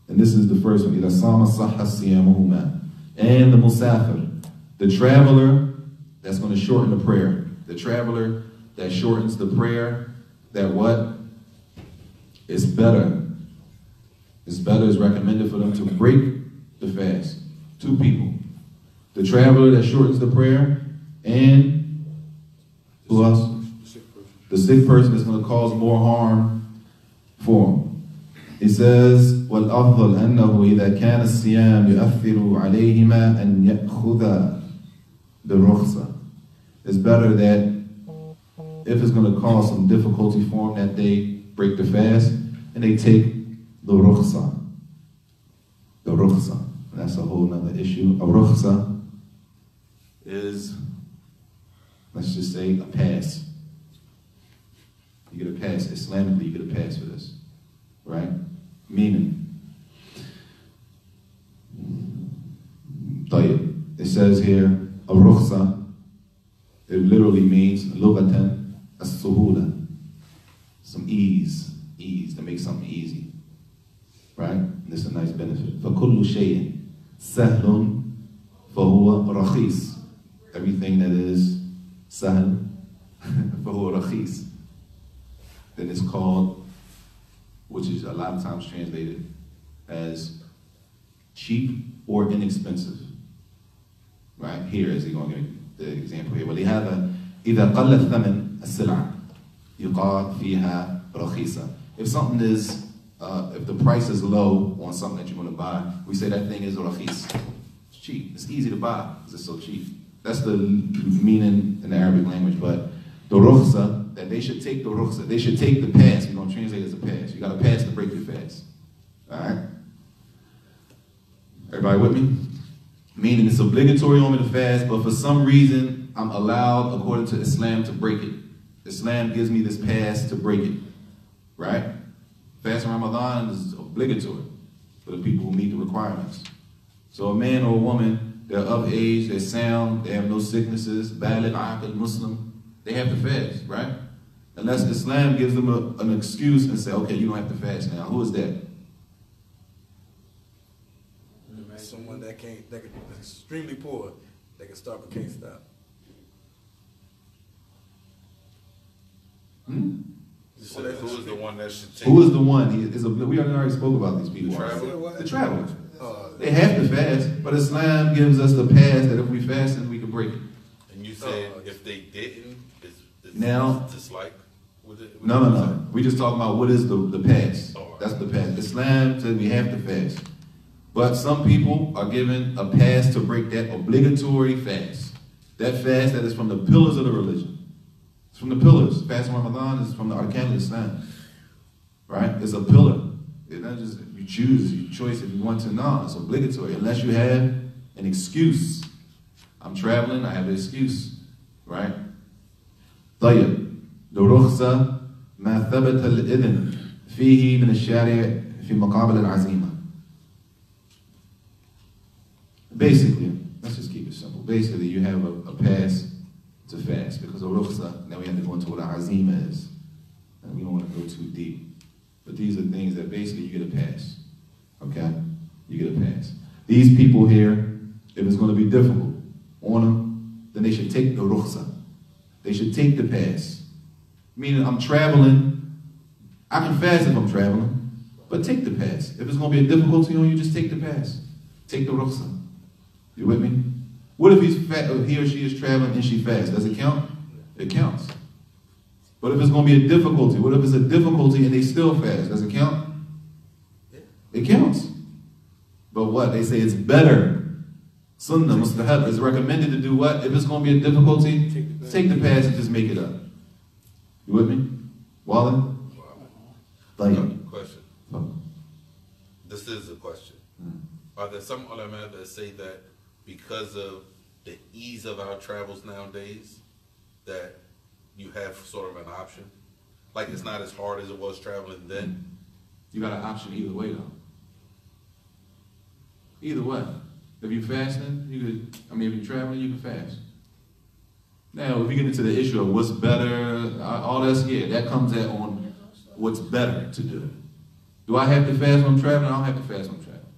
And this is the first one. إِذَا صَامَ صَحَّ صِيَامُهُمَا. And the musafir, the traveler that's going to shorten the prayer. The traveler that shortens the prayer, that what? It's better. It's better, it's recommended for them to break the fast. Two people. The traveler that shortens the prayer, and who else? The sick person is going to cause more harm for him. It says, وَالْأَفْضَلْ أَنَّهُ إِذَا كَانَ الصِّيَامُ يُؤَثِّرُ عَلَيْهِمَا أَنْ يَأْخُذَا بِالرُّخْصَةِ. It's better that if it's going to cause some difficulty for them, that they break the fast and they take the rukhsa. The rukhsa. That's a whole nother issue. A rukhsa is, let's just say, a pass. You get a pass. Islamically, you get a pass for this. Right? Meaning, it says here, a rukhsa, it literally means lughatan as-suhula, some ease, to make something easy. Right? This is a nice benefit. فَكُلُّ شَيْءٍ سَهْلٌ فَهُوَ رَخِيص. Everything that is sahl, فَهُوَ رَخِيص. Then it's called, which is a lot of times translated as cheap or inexpensive. Right? Here is he going to give the example here. وَلِهَذَا إِذَا قَلَّ الثَّمَنْ السِّلْعَةِ يُقَالْ فِيهَا رَخِيصًا. If something is, if the price is low on something that you're going to buy, we say that thing is rakhis. It's cheap. It's easy to buy because it's so cheap. That's the meaning in the Arabic language. But the rukhsa, that they should take the rukhsa, they should take the pass. We're going to translate it as a pass. You got a pass to break your fast. All right? Everybody with me? Meaning it's obligatory on me to fast, but for some reason, I'm allowed, according to Islam, to break it. Islam gives me this pass to break it. Right? Fasting Ramadan is obligatory for the people who meet the requirements. So a man or a woman, they're of age, they're sound, they have no sicknesses, baligh, aqil, Muslim, they have to fast, right? Unless Islam gives them an excuse and say, okay, you don't have to fast now. Who is that? Someone that's extremely poor, that can start but can't stop. So who is the one that should take? Who is the one? We already spoke about these people. The travelers. They have to fast, but Islam gives us the pass that if we fast, then we can break it. And you said if they didn't, it's now, just like no. We just talking about what is the pass. Oh, right. That's the pass. Islam says we have to fast. But some people are given a pass to break that obligatory fast. That fast that is from the pillars of the religion. It's from the pillars. Fasting Ramadan is from the Arkan of Islam. Right? It's a pillar. It's not just you choose, your choice if you want to. No, it's obligatory. Unless you have an excuse. I'm traveling, I have an excuse. Right? طيب. لرخصة ما ثبت الإذن فيه من الشارع في مقابل العزيمة. Basically, let's just keep it simple. Basically, you have a pass to fast because of rukhsa. Now we have to go into what a azima is. And we don't want to go too deep. But these are things that basically you get a pass. Okay? You get a pass. These people here, if it's going to be difficult on them, then they should take the rukhsa. They should take the pass. Meaning, I'm traveling. I can fast if I'm traveling, but take the pass. If it's going to be a difficulty on you, just take the pass. Take the rukhsa. You with me? What if he or she is traveling and she fasts? Does it count? It counts. But if it's going to be a difficulty, what if it's a difficulty and they still fast? Does it count? It counts. But what? They say it's better. Sunnah, mustahab, is recommended to do what? If it's going to be a difficulty, take the pass and just make it up. You with me? Wallen? Question. This is a question. Are there some ulama that say that because of the ease of our travels nowadays, that you have sort of an option? Like it's not as hard as it was traveling then? You got an option either way though. Either way. If you're fasting, if you're traveling, you can fast. Now, if you get into the issue of what's better, all that's, that comes on what's better to do. Do I have to fast when I'm traveling? I don't have to fast when I'm traveling.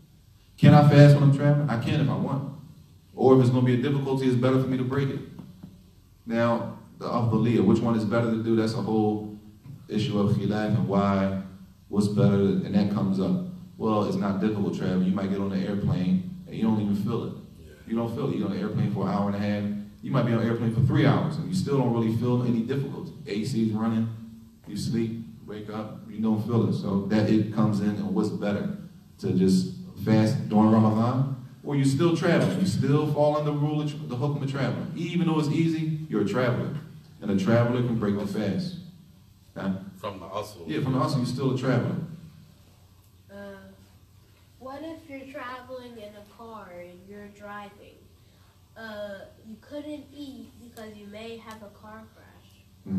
Can I fast when I'm traveling? I can if I want. Or if it's going to be a difficulty, it's better for me to break it. Now, the afdaliyah, which one is better to do? That's a whole issue of khilaf and why, what's better, and that comes up. Well, it's not difficult traveling. You might get on the airplane and you don't even feel it. You don't feel it. You're on the airplane for an hour and a half. You might be on the airplane for 3 hours and you still don't really feel any difficulty. AC's running, you sleep, wake up, you don't feel it. So that it comes in, and what's better, to just fast during Ramadan, or you still traveling, you still fall under the rule of the hukum of traveling. Even though it's easy, you're a traveler, and a traveler can break the fast. From the asl. Yeah, from the asl, you're still a traveler. What if you're traveling in a car and you're driving? You couldn't eat because you may have a car crash.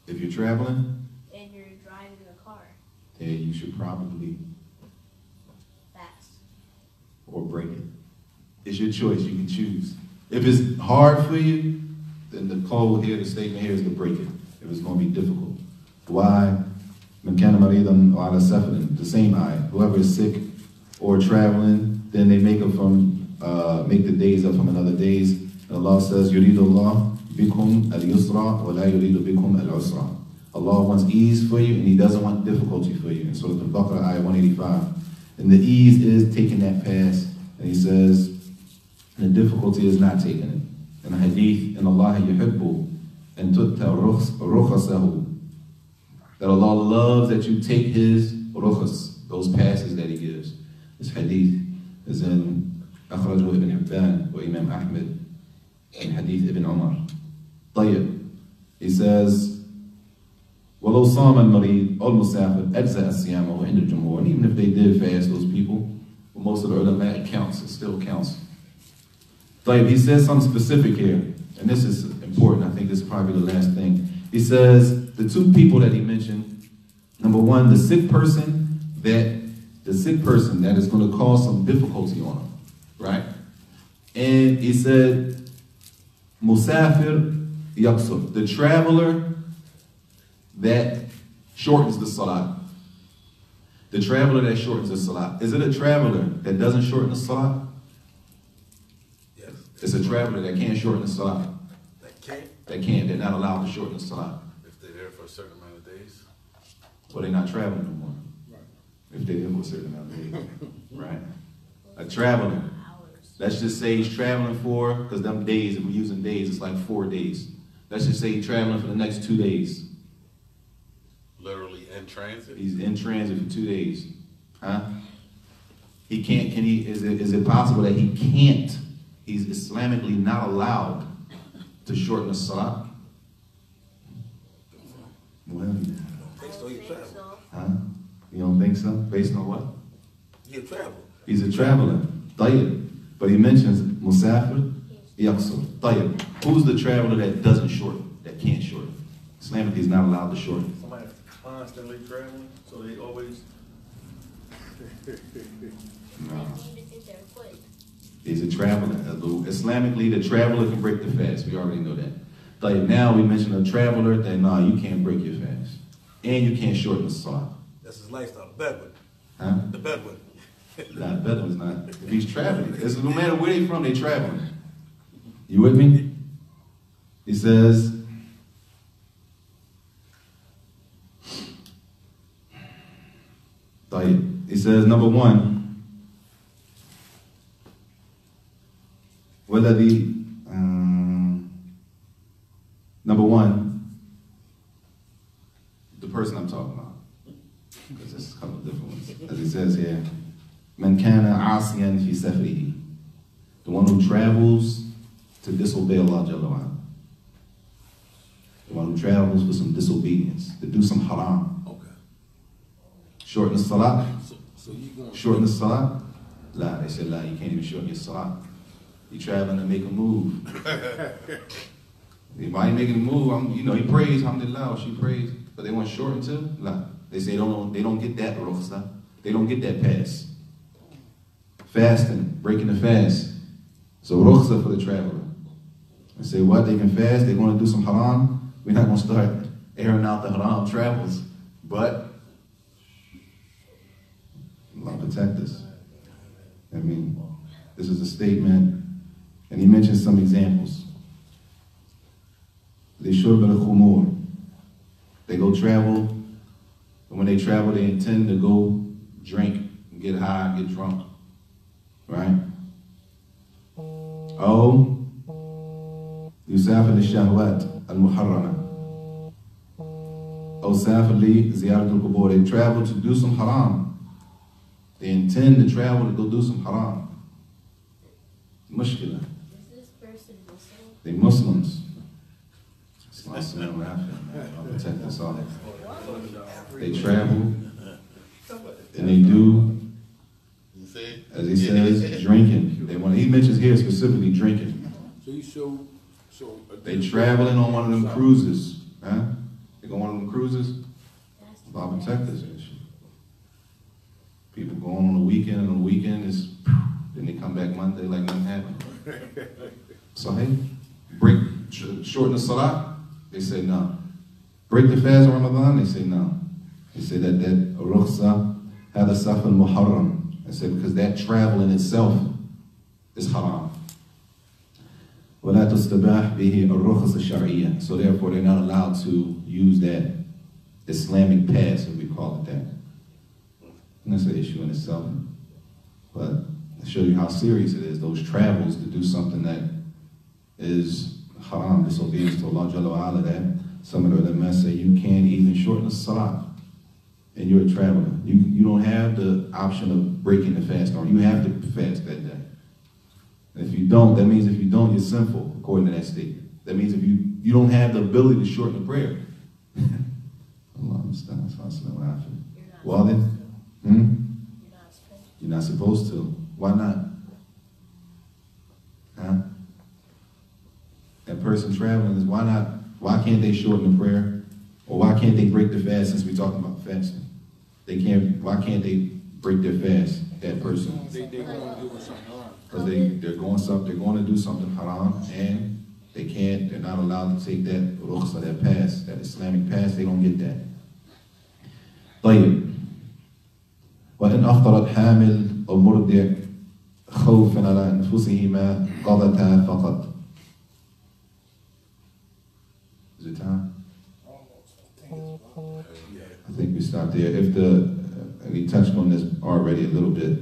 If you're traveling, and you're driving a car, then you should probably fast. or break it. It's your choice. You can choose. If it's hard for you, then the code here, the statement here is to break it. If it's going to be difficult. Why? من كان مريضا وعلى سفر, the same ayah. Whoever is sick or traveling, then they make the days up from another days. And Allah says, يريد الله بكم اليسرى ولا يريد بكم العسرى. Allah wants ease for you, and He doesn't want difficulty for you. In Surah Al-Baqarah, ayah 185. And the ease is taking that pass. And He says, the difficulty is not taking it. In a hadith, in Allah yuhibbu and tutta rukhasahu, that Allah loves that you take His rukhas, those passes that He gives. This hadith is in Akhsar Ibn Hibban or Imam Ahmed, and hadith Ibn Umar. طيب. He says, وَلَوْ صَامَ الْمَرِيض أَوْ الْمُسَافِرْ أَجْزَأَ الصِّيَامَ عِنْدَ الْجُمْهُورِ. And even if they did fast, those people, well, most of the ulama, it counts, it still counts. طيب, he says something specific here, and this is important. I think this is probably the last thing. He says the two people that he mentioned, number one, the sick person that is going to cause some difficulty on him, right? And he said, Musafir yaqsur, the traveler that shortens the salat. The traveler that shortens the salat. Is it a traveler that doesn't shorten the salat? Yes. It's a traveler that can't shorten the salat. That can't. They're not allowed to shorten the salat. If they're there for a certain amount of days. Well, they're not traveling no more. If they're there for a certain amount of days. Right. A traveler. Let's just say he's traveling for, because them days, if we're using days, it's like 4 days. Let's just say he's traveling for the next 2 days. Literally in transit? He's in transit for 2 days. Huh? He can't, is it possible that he can't, he's Islamically not allowed to shorten the salah? Well, So you travel. huh? You don't think so? Based on what? You travel. He's a traveler. طيب. But he mentions Musafir yaqsur. طيب. Who's the traveler that doesn't shorten, that can't shorten? Islamically is not allowed to shorten. Somebody constantly traveling, so they always. No. Need to get there quick. He's a traveler. Islamically, the traveler can break the fast. We already know that. Like now we mention a traveler that you can't break your fast. And you can't shorten the salah. That's his lifestyle. The Bedouin. Huh? The Bedouin. Nah, Bedouin's not. If he's traveling, it's no matter where they from, they traveling. You with me? He says, he says, number one, whether the person I'm talking about, because there's a couple of different ones, as he says here, Man kana asiyan fi safrihi, the one who travels to disobey Allah Jalla wa Ala. The one who travels for some disobedience, to do some haram. Okay. Shorten the salah. So you going Shorten the salah? La, they said, la, you can't even shorten your salah. You traveling to make a move. Why you making a move? He prays, alhamdulillah, she prays, but they want shorten too? La. They say they don't get that rukhsa. They don't get that pass. Fasting, breaking the fast. So rukhsa for the traveler. They say what? They can fast, they want to do some haram. We're not going to start airing out the haram travels. But Allah protect us. I mean, this is a statement, and he mentions some examples. لِشُرْبِ الْخُمُورِ. They go travel, and when they travel, they intend to go drink, get high, get drunk. Right? أو يسافر للشهوات المحرمة أو سافر لزيارة القبور. They travel to do some haram. They intend to travel to go do some haram. Mushkila. Is this person Muslim? They Muslims. I'll protect us all. They travel and they do, You see? as he says, drinking. They want. He mentions here specifically drinking. So They traveling on one of them cruises. Huh? They go on one of them cruises. Allah protect us. People go on the weekend, and on the weekend is, then they come back Monday like nothing happened. So hey, shorten the salat. They say no. Break the fast on Ramadan. They say no. They say that rukhsa hada safar muharram. They say because that travel in itself is haram. ولا تستباح به الرخص الشرعية. So therefore they're not allowed to use that Islamic pass, if we call it that. And that's an issue in itself. But to show you how serious it is, those travels to do something that is haram, disobedience to Allah Jalla wa Ala, that some of the ulama say you can't even shorten the salah and you're a traveler. You don't have the option of breaking the fast, or you have to fast that day. And if you don't, that means if you don't, you're sinful, according to that statement. That means if you don't have the ability to shorten the prayer. Allah understands. Well then, you're not supposed to. Why not? Huh? That person traveling is why not? Why can't they shorten the prayer? Or why can't they break the fast, since we're talking about fasting? They can't. Why can't they break their fast? That person. they're going to do something wrong. Because they're going to do something haram, and they can't. They're not allowed to take that rukhsa, that pass, that Islamic pass. They don't get that. طيب. وإن أفطرت حامل أو مرضع خوفا على أنفسهما قضتا فقط. Is it time? I think we stop there. And we touched on this already a little bit,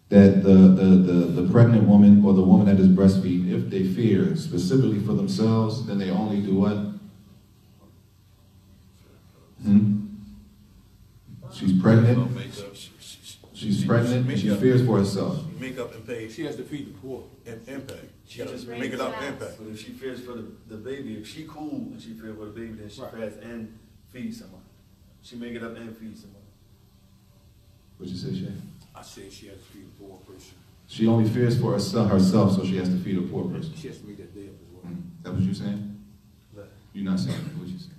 that the pregnant woman or the woman that is breastfeeding, if they fear specifically for themselves, then they only do what? She's pregnant. She's pregnant and she fears for herself. Make up and pay. She has to feed the poor. Impact. She Just just make it up impact. But if she fears for the baby, if she cool and she fears for the baby, then she fast and feed someone. She make it up and feed someone. What'd you say, Shay? I said she has to feed the poor person. She only fears for herself, so she has to feed a poor person. She has to make that day up as well. That what you're saying? But You're not saying that. What you saying?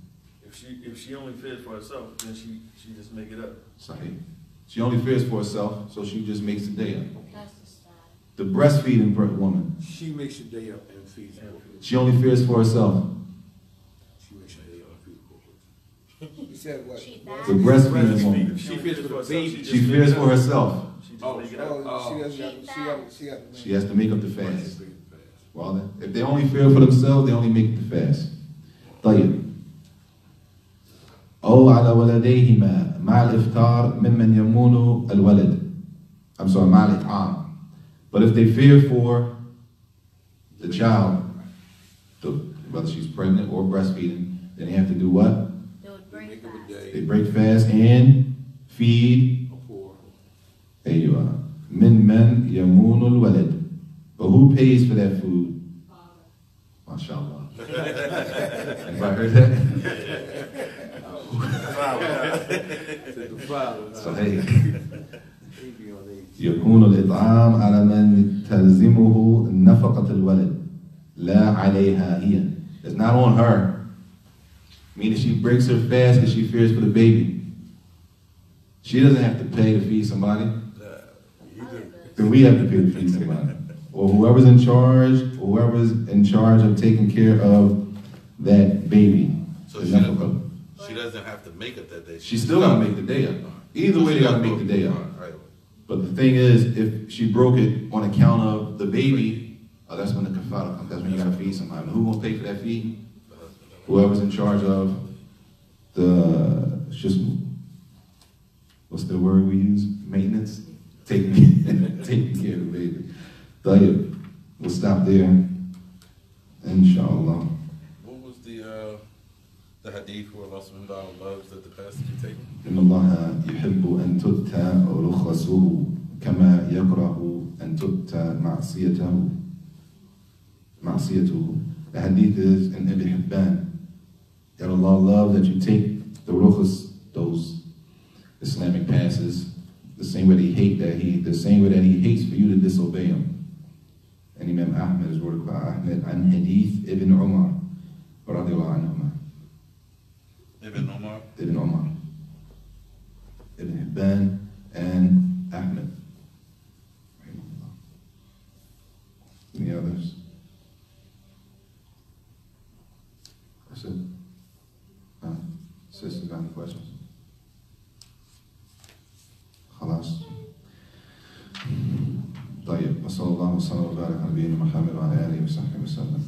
if she only fears for herself, then she just make it up. Sahih. She only fears for herself, so she just makes the day up. That's the style. The breastfeeding woman, She makes the day up and feeds the poor person. she only fears for herself. She makes the day up and feeds the poor person. You said what? She The fasts. breastfeeding woman, She fears for the baby. she fears for herself. She just Oh, make it up. Oh, she got She has to make up the fast. Fast. Well, then, if they only fear for themselves, they only make the fast. طيب. أو على ولديهما مع الإفطار ممن يمون الولد. I'm sorry, مع الإطعام. But if they fear for the child, whether she's pregnant or breastfeeding, then they have to do what? They would break Make up a fast. They day. break fast and feed. A poor. There you are. من يمون الولد. But who pays for that food? MashaAllah. Anybody heard that? The father. So hey, يكون الإطعام على من تلزمه نفقة الولد لا عليها هي. It's not on her. Meaning she breaks her fast because she fears for the baby. She doesn't have to pay to feed somebody. Then we have to pay to feed somebody. Or whoever's in charge of taking care of that baby. So the she nafaqah. She doesn't have to make it that day. She still gotta make the day up. Either way, they gotta make the day up. Right. But the thing is, if she broke it on account of the baby, that's when the kafara comes. That's when you gotta feed somebody. Who gonna pay for that feed? Whoever's in charge of the, just, what's the word we use? Maintenance? Taking care of the baby. Tayyib. We'll stop there. Inshallah. What was the hadith where Allah subhanahu wa ta'ala loves that the pastor can take? إن الله يحب أن تؤتى رخصه كما يكره أن تؤتى معصيته. The hadith is in Ibn Hibban that Allah loves that you take the rukhas, those Islamic passes, the same way that He hates for you to disobey Him. And Imam Ahmad is worded by Ahmad an hadith Ibn Umar radiallahu anhuma. Ibn Umar. Ibn Hibban and Ahmed. Any others? That's it. Sisters, got any questions? خلاص. طيب وصلى الله وسلم وبارك على نبينا محمد وعلى آله وصحبه وسلم.